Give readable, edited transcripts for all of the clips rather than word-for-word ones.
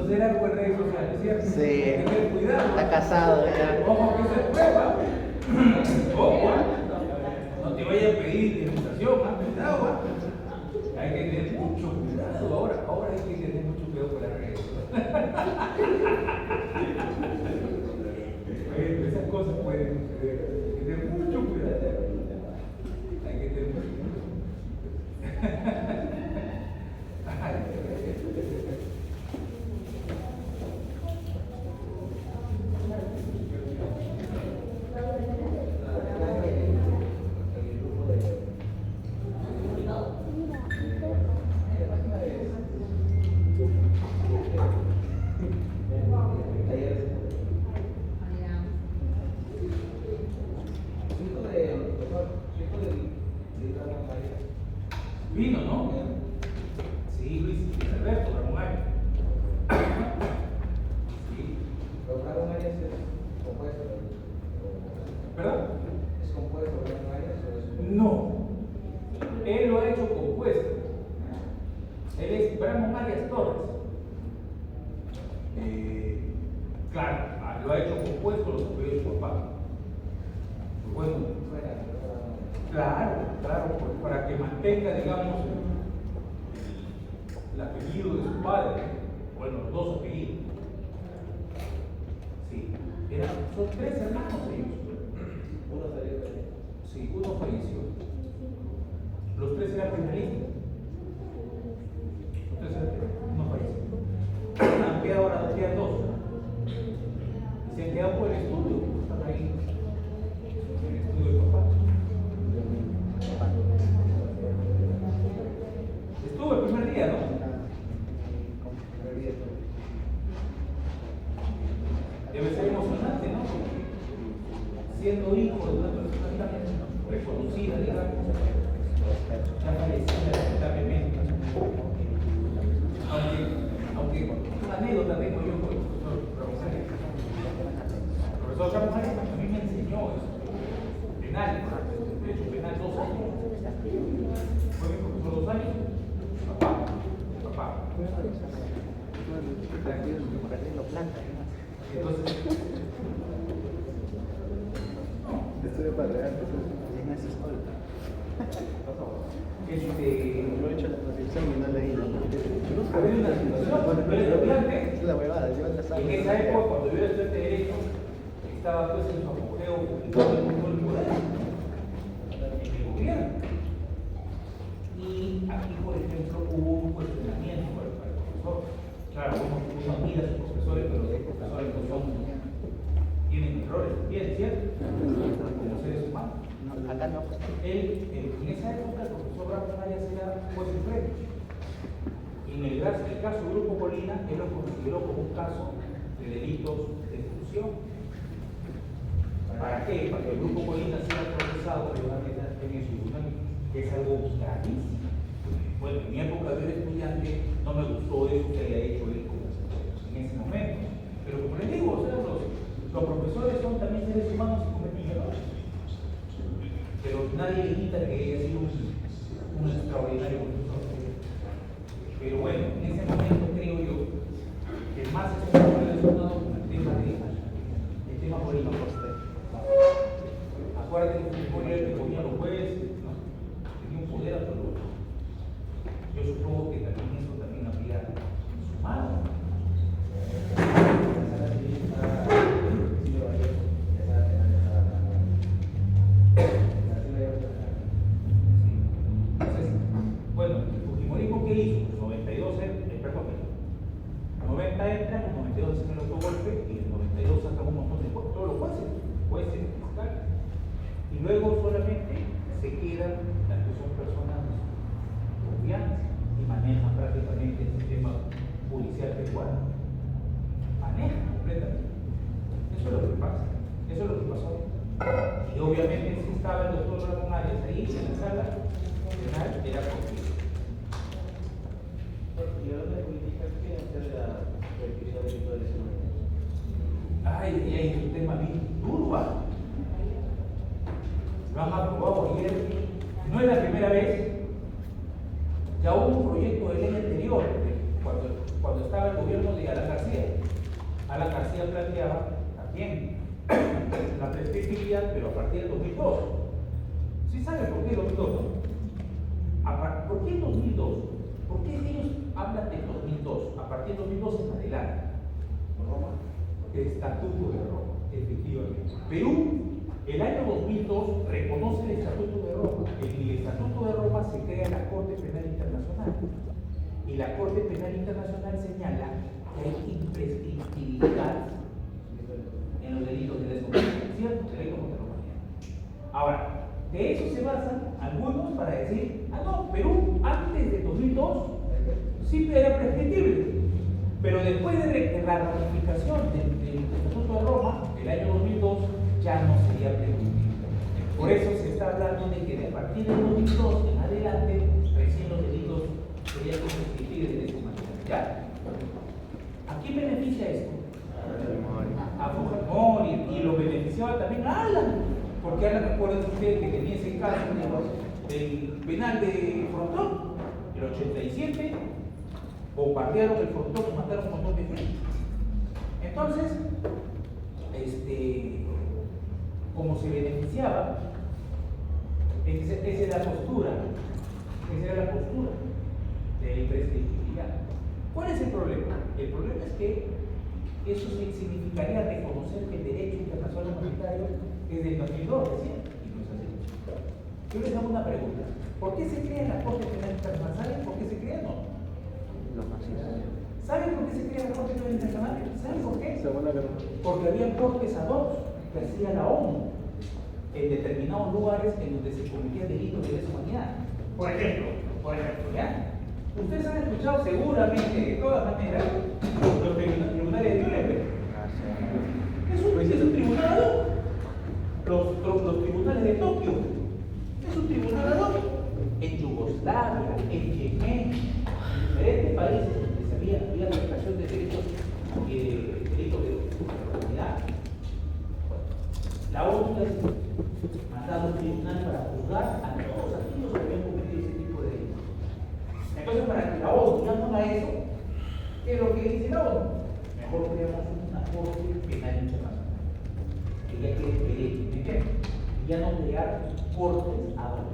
hacer algo en redes sociales, ¿cierto? Sí. Hay que tener cuidado. Está casado ya. Ojo que se prueba. Ojo, no te vaya a pedir indemnización, cuidado, hay que tener mucho cuidado. Ahora hay que tener mucho cuidado con las redes. Bueno, esas cosas pueden suceder. Hay que tener mucho cuidado. Hay que tener mucho cuidado. Vino, ¿no? Sí, Luis Alberto, Ramón Arias. Sí. Ramón Arias es compuesto. ¿Verdad? ¿Es compuesto Ramón Arias o es un... No. Él lo ha hecho compuesto. Él es Ramón Arias Torres. Claro, lo ha hecho compuesto los apellidos de su papá. Bueno, claro, para que mantenga, digamos, el apellido de su padre. Bueno, los dos apellidos. Sí, son 3 hermanos ellos. Uno salió de ahí. Sí, uno falleció. Los 3 eran penalistas. Los 3 eran penalistas. Uno falleció. Han quedado ahora, quedan 2. Y se han quedado por el estudio. Están ahí. El estudio de papá. Estuvo el primer día, ¿no? Debe ser emocionante, ¿no? Siendo hijo de una persona tan reconocida, digamos, ya fallecida lamentablemente. Aunque una anécdota tengo yo con el profesor Ramón Arias. El profesor Ramón Arias a mí me enseñó eso, penal, derecho penal 2 años. Fue mi profesor 2 años. Papá. Entonces, Estudio para real, en esa escuela. yo he hecho la transcripción y no leí. a ver una situación, pero el estudiante, Es la huevada, yo en la sala. en esa época, cuando yo era estudiante de Derecho, estaba pues en su apogeo todo el poder en el gobierno. Y aquí, por ejemplo, hubo un cuestionamiento para el profesor. Claro, uno mira a sus profesores, pero los profesores no son, tienen errores, bien, ¿cierto? Como seres humanos. No, acá no. En esa época, el profesor Ramón Arias era juez supremo. Y en el caso del Grupo Colina, él lo consideró como un caso de delitos de extorsión. ¿Para qué? Para que el Grupo Colina sea procesado legalmente en el tribunal, que es algo gravísimo. Bueno, en mi época de estudiante no me gustó eso que haya hecho él en ese momento. Pero como les digo, o sea, los profesores son también seres humanos y cometen errores. Pero nadie le quita que haya sido un extraordinario profesor. Pero bueno, en ese momento creo yo que más está relacionado con el tema político. Acuérdate que Fujimori era el que ponía los jueces, ¿no? Tenía un poder absoluto. Yo supongo que también eso también habría sumado. Entonces, bueno, el fujimorismo que hizo, 92, perdón, 90 entran, en 92 hacen el autogolpe y en 92 sacan un montón de jueces, todos los jueces, fiscales. Y luego solamente se quedan las que son personas confianza y manejan prácticamente el sistema judicial peruano. Manejan completamente. Eso es lo que pasa. Eso es lo que pasó. Y obviamente si estaba el doctor Ramón Arias ahí en la sala penal, era porque. ¿Y hablando de política, qué hacer la requisición de todo ese momento? Ay, y hay un tema bien duro. Lo han aprobado ayer. No es la primera vez. Ya hubo un proyecto de ley anterior, cuando estaba el gobierno de Alan García. ya planteaba también la prescriptibilidad, pero a partir del 2002. ¿Sí sabe por qué 2002? ¿No? ¿Por qué 2002? ¿Por qué ellos hablan del 2002? A partir del 2002 en adelante. Roma, el Estatuto de Roma, efectivamente. Perú, el año 2002, reconoce el Estatuto de Roma. En el Estatuto de Roma se crea la Corte Penal Internacional. Y la Corte Penal Internacional señala que hay imprescriptibilidad en los delitos de lesa humanidad, ¿cierto? Delitos contra la humanidad. Ahora, de eso se basan algunos para decir, no, Perú antes de 2002 sí era prescriptible, pero después de la ratificación del Estatuto de Roma, el año 2002, ya no sería prescriptible. Por eso se está hablando de que de a partir del 2002 en adelante, recién los delitos serían prescriptibles de lesa humanidad. ¿Ya? ¿A quién beneficia esto? A Fujimori, y lo beneficiaba también a Alan, porque Alan, recuerden ustedes que tenía ese caso del penal de Frontón, el 87, bombardearon el Frontón y mataron un montón de gente. Entonces, como se beneficiaba, esa era la postura de imprescriptibilidad. ¿Cuál es el problema? El problema es que eso significaría reconocer que el derecho internacional humanitario es del 2002, decía, y no es así. Yo les hago una pregunta. ¿Por qué se crea la Corte Penal Internacional? ¿Saben por qué se crea? No. ¿Saben por qué se crea la Corte Penal Internacional? ¿Saben por qué? Porque había cortes ad hoc que hacía la ONU en determinados lugares en donde se cometían delitos de lesa humanidad. Por ejemplo, ¿ya? Ustedes han escuchado seguramente, de todas maneras, los tribunales de Nuremberg. Es un tribunal ad hoc. Los tribunales de Tokio. Es un tribunal ad hoc. En Yugoslavia, en Yemen, en diferentes países donde había violación de delitos de la humanidad. La ONU ha mandado un tribunal para juzgar a todos aquellos que habían cometido ese tipo de delitos. Entonces, para que la ONU ya no haga eso, ¿qué es lo que dice la ONU? Mejor creamos una Corte Penal Internacional. Que ya quede derecho, y ya no crear cortes ad hoc.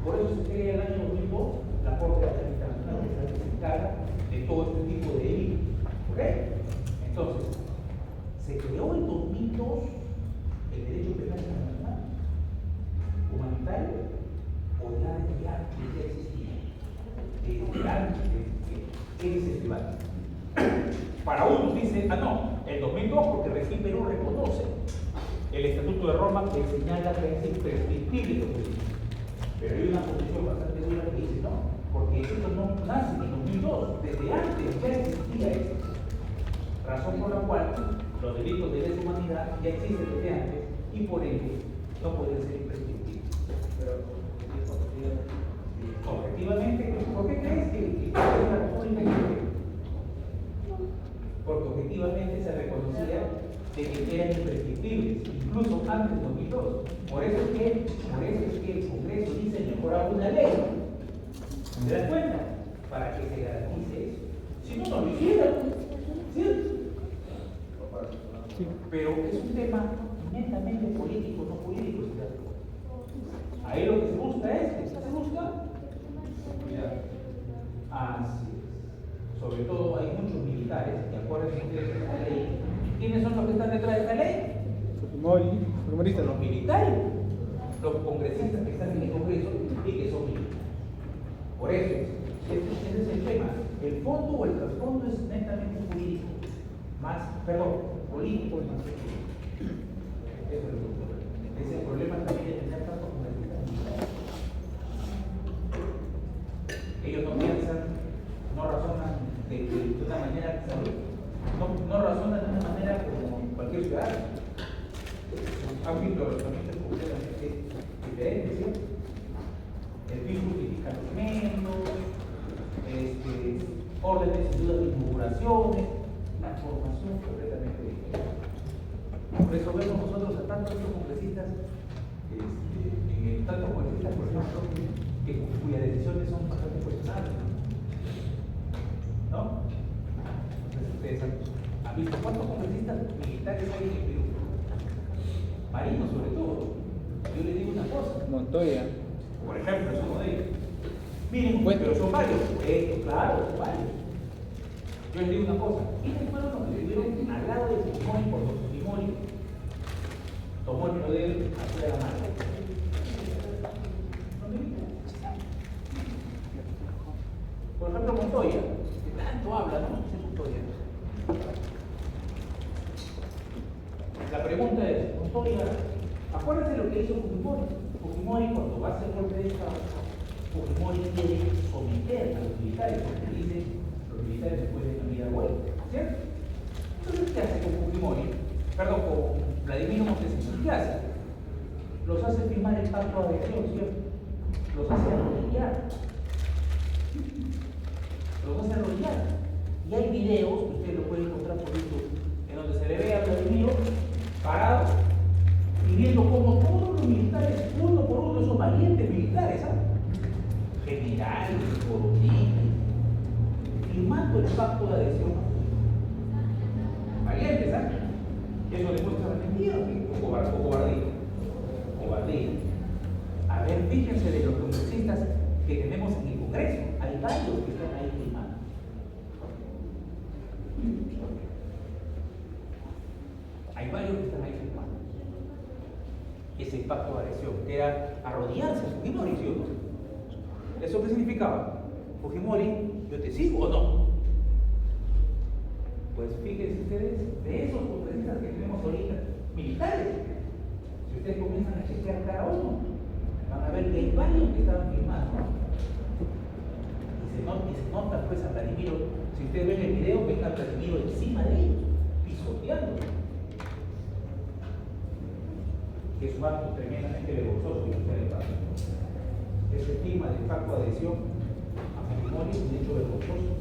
Por eso se crea el año 2002 la Corte Penal Internacional, que es la que se encarga de todo este tipo de delitos. ¿Ok? Entonces, se creó en 2002 el derecho penal internacional humanitario, o ya existía desde antes de ese debate. Para unos dicen, no, el 2002 porque recién Perú reconoce el Estatuto de Roma que señala que es imprescriptible los delitos. Pero hay una posición bastante dura que dice, no, porque esto no nace en 2002, desde antes ya existía esto. Razón por la cual los delitos de lesa humanidad ya existen desde antes y por ende no pueden ser imprescriptibles. Pero objetivamente, ¿por qué crees que es la razón imprescriptible? Porque objetivamente se reconocía de que eran imprescriptibles, incluso antes del 2002. Por eso es que el Congreso dice mejorar una ley. ¿Se dan cuenta? Para que se garantice eso. Si no, no lo hicieran. ¿Cierto? Sí. Pero es un tema netamente político, no político. Ahí lo que se busca es, ¿qué se busca? Así es. Sobre todo hay muchos militares, y acuérdense ustedes de esta ley. ¿Quiénes son los que están detrás de esta ley? Son los militares, los congresistas que están en el Congreso y que son militares. Por eso, ese es el tema. El fondo o el trasfondo es netamente político, político y más político. Eso es el problema también de tener tantos congresistas militares. Ellos no piensan, no razonan de una manera no razonan de una manera como cualquier ciudadano. Han visto los caminos completamente diferentes, ¿sí? El PIB justifica los medios, órdenes sin duda de inauguraciones, la formación completamente diferente. Por eso vemos nosotros a tantos congresistas, tantos congresistas, por ejemplo, cuyas decisiones son bastante cuestionables. ¿No? Entonces ustedes han ¿Han visto cuántos congresistas militares hay en el Perú? Marinos sobre todo. Yo les digo una cosa. Montoya. Por ejemplo, es uno de ellos. Miren, Bueno. pero son varios. Claro, son varios. Yo les digo una cosa. ¿Quiénes fueron los que estuvieron al lado de Fujimori cuando Fujimori tomó el poder hacia la mano? Los militares. Por ejemplo, Montoya, que tanto habla, ¿no? Ese Montoya. La pregunta es, Montoya, acuérdense lo que hizo Fujimori. Fujimori, cuando va a hacer golpe de Estado, Fujimori quiere someter a los militares, porque dice, los militares se pueden ir a huelga, ¿cierto? Entonces, ¿qué hace con Fujimori? Perdón, con Vladimir Montesinos, ¿qué hace? Los hace firmar el pacto de adhesión, ¿cierto? Los hace arrodillar. Los hace arrodillar. Y hay videos, que ustedes lo pueden encontrar por YouTube, en donde se le ve a Vladimir parado y viendo cómo todos los militares, uno por uno, esos valientes militares, generales, coroneles, firmando el pacto de adhesión. Valientes, Eso demuestra la mentira, o cobardía. Cobardía. A ver, fíjense de los congresistas que tenemos en el Congreso. Hay varios que están ahí firmando. Hay varios que están ahí firmando. Ese pacto de adhesión, que era arrodillarse a Fujimori, ¿sí o no? ¿Eso qué significaba? Fujimori, ¿yo te sigo o no? Pues fíjense ustedes, de esos congresistas que tenemos ahorita, militares, si ustedes comienzan a chequear cada uno, van a ver que hay varios que estaban firmando. Y se nota pues a Vladimiro, si ustedes ven el video, ven a Vladimiro encima de ellos, pisoteando. Que es un acto tremendamente vergonzoso, y ustedes pasan. Ese clima de pacto de adhesión a Fujimori es un hecho vergonzoso.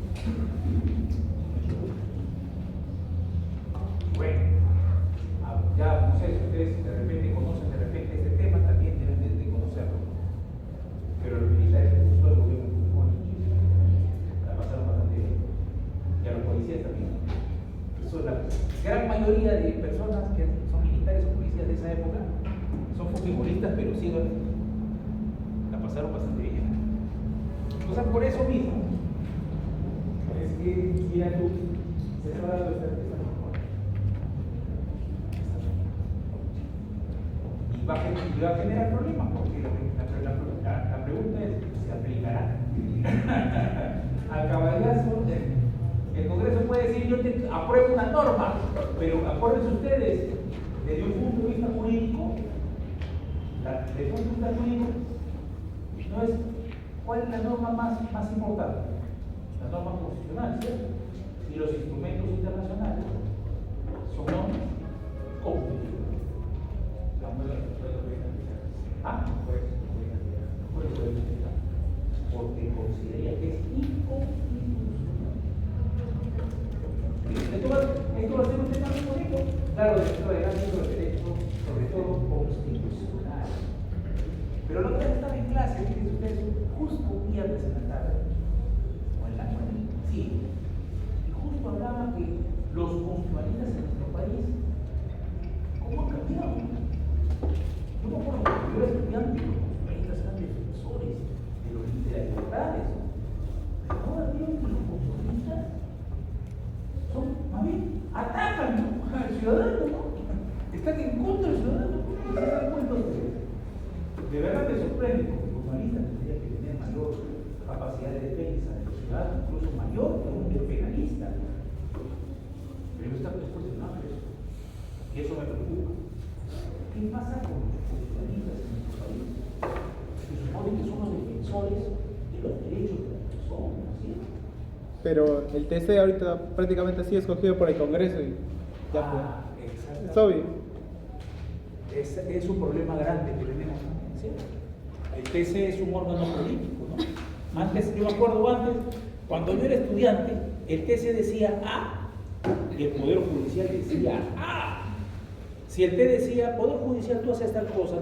Bueno, ya no sé si ustedes de repente conocen este tema, también deben de conocerlo. Pero los militares les gustó el gobierno de Fujimori muchísimo. La pasaron bastante bien. Y a los policías también. Eso, la gran mayoría de personas que son militares o policías de esa época son fujimoristas, pero sí la pasaron bastante bien. O sea, por eso mismo es que mira tú, se está dando esta y va a generar problemas, porque la pregunta es, ¿se aplicará? Al caballazo, el Congreso puede decir, yo te apruebo una norma, pero acuérdense ustedes, desde un punto de vista jurídico, desde un punto de vista jurídico, no es, ¿cuál es la norma más importante? La norma constitucional, ¿cierto? Y los instrumentos internacionales son normas competitivas. Porque considera que es inconstitucional. Esto va a ser un tema muy bonito. Claro, dentro del ámbito del derecho, sobre todo constitucional. Pero la otra vez estaba en clase, fíjense ustedes, justo un viernes en la tarde, o en la noche, sí, y justo hablaba que los constitucionalistas en nuestro país, ¿cómo han cambiado? Yo me acuerdo cuando yo era estudiante, los constitucionalistas eran defensores de las libertades. Pero ahora veo que los constitucionalistas son, más bien, atacan al ciudadano, ¿no? Están en contra del ciudadano, ¿no? ¿Se dan cuenta ustedes? De verdad me sorprende, porque el constitucionalista tendría que tener mayor capacidad de defensa de los ciudadanos, incluso mayor que un penalista. Pero está cuestionable eso. Y eso me preocupa. ¿Qué pasa con los constitucionalistas en nuestro país? Se supone que son los defensores de los derechos de las personas, ¿sí? Pero el TC ahorita prácticamente ha sido escogido por el Congreso y ya fue. Exacto. Es obvio. Es un problema grande que tenemos también, ¿sí? El TC es un órgano político, ¿no? Antes, yo me acuerdo antes, cuando yo era estudiante, el TC decía A y el Poder Judicial decía A. Si el T decía, Poder Judicial, tú haces tal cosa,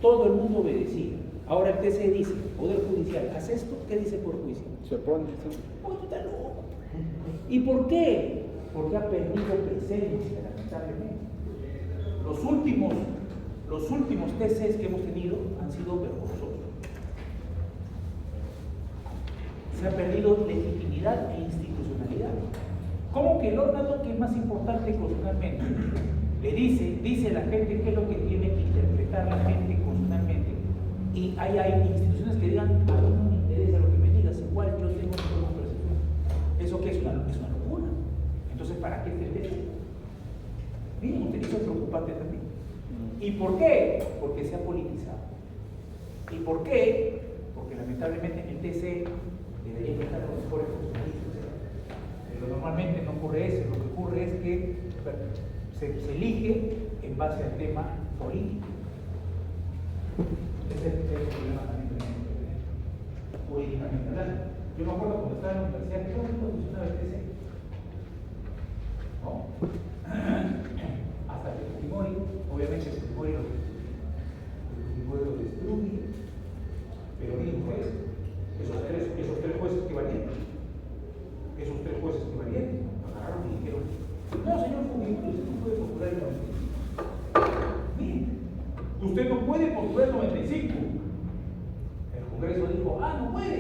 todo el mundo obedecía. Ahora el TC dice, Poder Judicial, haz esto, ¿qué dice Poder Judicial? Se opone, sí. Oh, tú estás loco. ¿Y por qué? Porque ha perdido presencia, lamentablemente. Los últimos TCs que hemos tenido han sido vergonzosos. Se ha perdido legitimidad e institucionalidad. ¿Cómo que el órgano que es más importante constitucionalmente le dice a la gente qué es lo que tiene que interpretar la gente constitucionalmente? Y hay instituciones que digan, a mí no me interesa lo que me digas, igual yo tengo mi percepción. ¿Eso qué es? Es una locura. Entonces, ¿para qué te interesa? Miren, usted, eso es preocupante también. ¿Y por qué? Porque se ha politizado. ¿Y por qué? Porque lamentablemente en el TC deberían estar los mejores funcionalistas. Pero normalmente no ocurre eso. Lo que ocurre es que se elige en base al tema político. Ese es el problema también que tenemos políticamente hablando. Yo me acuerdo cuando estaba en la universidad, ¿qué funcionaba el TC? ¿No? Hasta que Fujimori, obviamente Fujimori lo destruye, pero miren ustedes, esos tres jueces que valientes, agarraron y dijeron, no señor Fujimori, usted no puede postular el 95. Miren, usted no puede postular el 95. El Congreso dijo, no puede,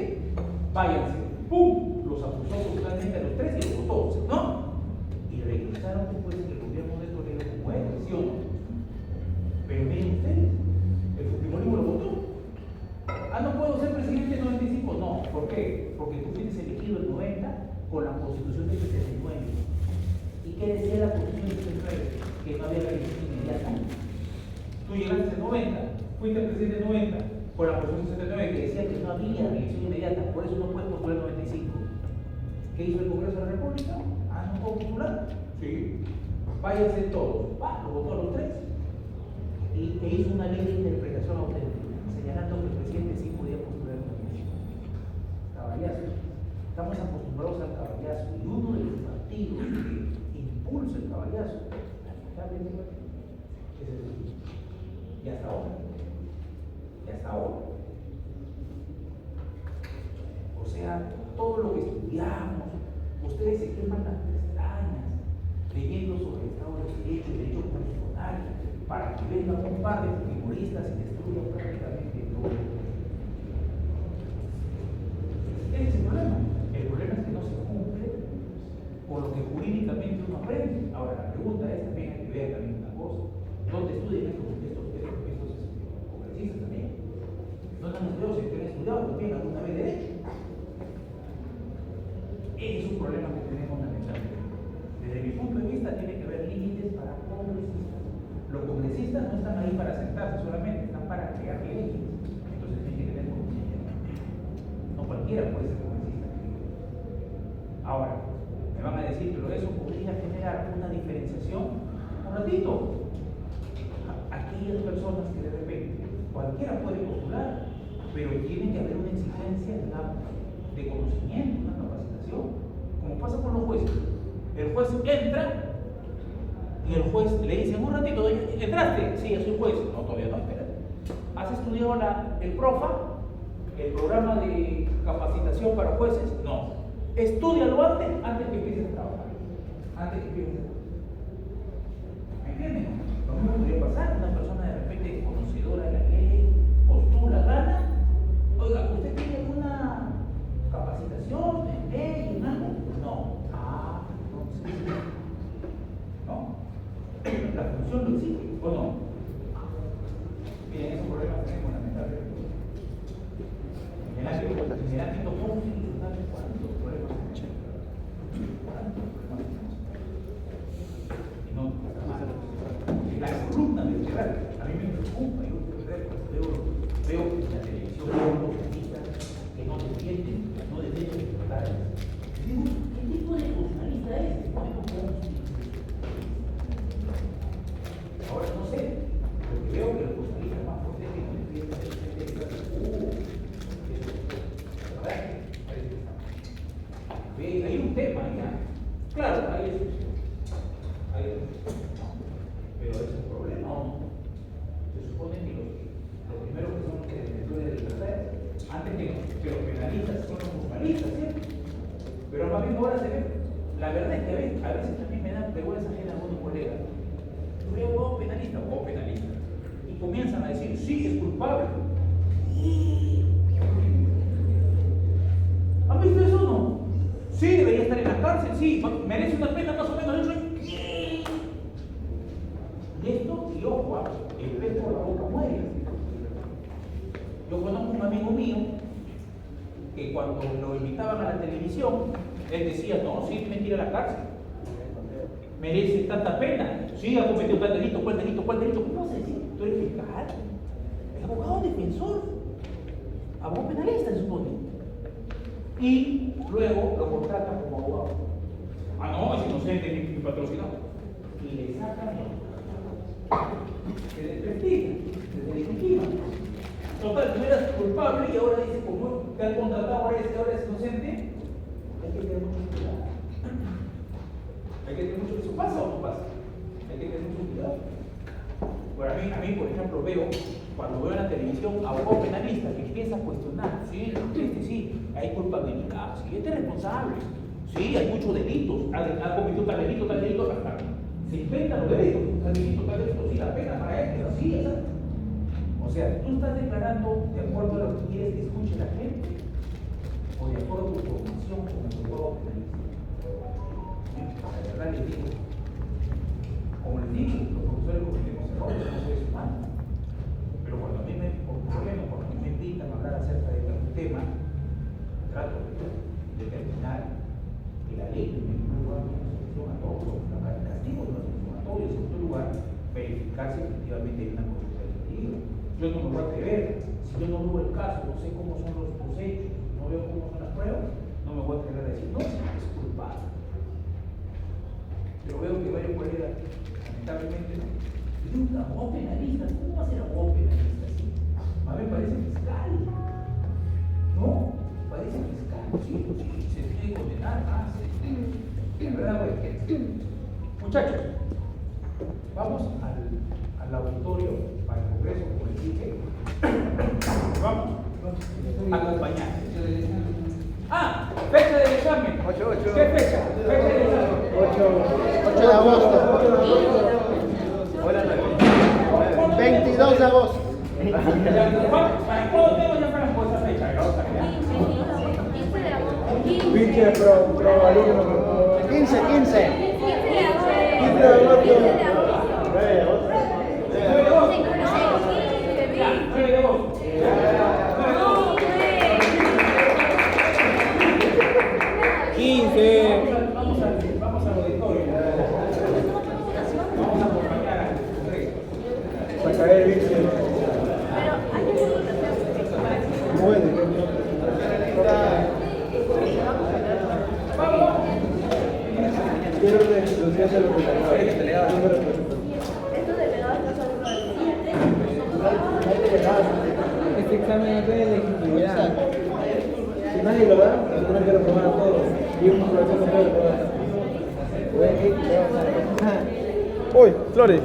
váyanse, ¡pum! Los acusó totalmente a los tres y los votó, ¿no? Y regresaron después de que el gobierno de Toledo como es, ¿sí o no? Pero miren ustedes, el Fujimorismo lo votó. No puedo ser presidente en 95. No, ¿por qué? Porque tú tienes elegido el 90 con la Constitución del 79. ¿Y qué decía la Constitución del 79? Que no había reelección inmediata. Tú llegaste en 90, fuiste presidente en 90 con la Constitución del 79 que decía que no había reelección inmediata, por eso no puedes postular el 95. ¿Qué hizo el Congreso de la República? ¿No puedo postular? Sí. Váyanse todos. Lo votó a los tres. E hizo una ley de interpretación auténtica, señalando que el presidente sí podía postular el 95. Caballazo. Estamos acostumbrados al caballazo. Y uno de los partidos que impulsa el caballazo, lamentablemente, es el PSUV. Y hasta ahora. O sea, todo lo que estudiamos, ustedes se queman las pestañas leyendo sobre el Estado de Derecho constitucional, para que vengan un par de fujimoristas y destruyan prácticamente todo. Ese es el problema. El problema es que no se cumple con lo que jurídicamente uno aprende. Ahora, la pregunta es, también hay que ver también una cosa. ¿Dónde estudian estos congresistas también? No han estudiado, si han estudiado, también alguna vez derecho. Ese es un problema que tenemos lamentablemente. Desde mi punto de vista, tiene que haber límites para congresistas. Los congresistas no están ahí para sentarse solamente, están para crear leyes. Entonces tienen que tener conocimiento. No cualquiera puede ser congresista. Ahora, me van a decir, pero eso podría generar una diferenciación. Un ratito. Aquellas personas que de repente cualquiera puede postular, pero tiene que haber una exigencia, digamos, de conocimiento, una capacitación, como pasa con los jueces. El juez entra y el juez le dice, un ratito, ¿entraste? Sí, yo soy juez. No, todavía no, espérate. ¿Has estudiado el PROFA? ¿El programa de capacitación para jueces? No. Estúdialo antes que empieces a trabajar. ¿Me entienden? Lo mismo podría pasar, una persona de repente conocedora de la ley, postula, gana. Oiga, ¿usted tiene alguna capacitación en ley, en algo? No. Entonces, ¿no? La función lo exige, ¿o no? Miren, esos problemas tenemos lamentablemente. En el ámbito constitucional, ¿cuántos problemas tenemos? Y no, la columna vertebral, a mí me preocupa, yo veo en la televisión que no defienden, no defienden libertades. Digo, ¿qué tipo de constitucionalista es? Ahora no sé, porque veo que los constitucionalistas más protegen no defienden hay un tema ya. Claro, hay excepción. Pero es un problema, ¿o no? Se supone que los primeros que son los defensores de libertades, antes que los penalistas son los formalistas, ¿cierto? Pero más bien ahora se ve la verdad es que a veces también me da vergüenza ajena a algunos colegas. Yo veo abogado penalista, y comienzan a decir, sí, es culpable. ¿Han visto eso o no? Sí, debería estar en la cárcel, sí, merece una pena más o menos. Y esto, y ojo, el pez por la boca muere. Yo conozco un amigo mío que cuando lo invitaban a la televisión, él decía, no, sí, tiene que ir a la cárcel. Merece tanta pena. Sí, ha cometido tal delito, ¿cuál delito? ¿Cómo vas a decir? Tú eres fiscal, el abogado defensor, abogado penalista, se supone. Y luego lo contratan como abogado. Ah, no, es inocente, mi patrocinado. Y le sacan se desprestigia, se deslegitima. Total, tú eras culpable y ahora dice, como te han contratado, ahora es inocente. Hay que tener mucho cuidado. Hay que tener mucho cuidado. ¿Eso pasa o no pasa? Hay que tener mucho cuidado. Bueno, a mí, por ejemplo, veo, cuando veo en la televisión a abogado penalista que empieza a cuestionar, sí, hay culpabilidad, sí, este es responsable, sí, hay muchos delitos, ha cometido tal delito, hasta se inventan los delitos, tal delito, sí, la pena para él, así, ¿sabes? O sea, tú estás declarando de acuerdo a lo que quieres que escuche la gente o de acuerdo a tu formación como abogado penalista. La verdad les digo, como les digo, los profesores cometemos errores, no soy humano. Pero cuando a mí me invitan a hablar acerca de algún tema, trato de determinar que la ley en primer lugar no es solución a todo, el castigo no es solución a todo, y en segundo lugar, verificar si efectivamente hay una conducta delictiva. Yo no me voy a atrever, si yo no veo el caso, no sé cómo son los hechos, no veo cómo son las pruebas, no me voy a atrever a decir, no, es culpable. Pero veo que varios colegas, lamentablemente, no. Y un abogado penalista, ¿cómo va a ser abogado penalista así? A mí me parece fiscal. No, parece fiscal, sí, se tiene que condenar más. La verdad, muchachos, vamos al auditorio para el Congreso, como les dije. Vamos a acompañar. Ah, fecha del examen. 8. ¿Qué fecha? Fecha del examen. 8 de agosto. 22 de agosto. ¿Para cuándo tengo ya para esa fecha? 15 pro alumno. 15 de agosto. 9 de agosto. 9 de agosto. Ya, 9 de agosto. 15. Vamos al auditorio. Vamos a acompañar al Congreso. Sacaré el vicio. Bueno. Quiero que se hace lo que este examen es de legitimidad. Si nadie lo da, se tiene que reprobar a todos. Y un profesor no puede probar. Uy, Flores.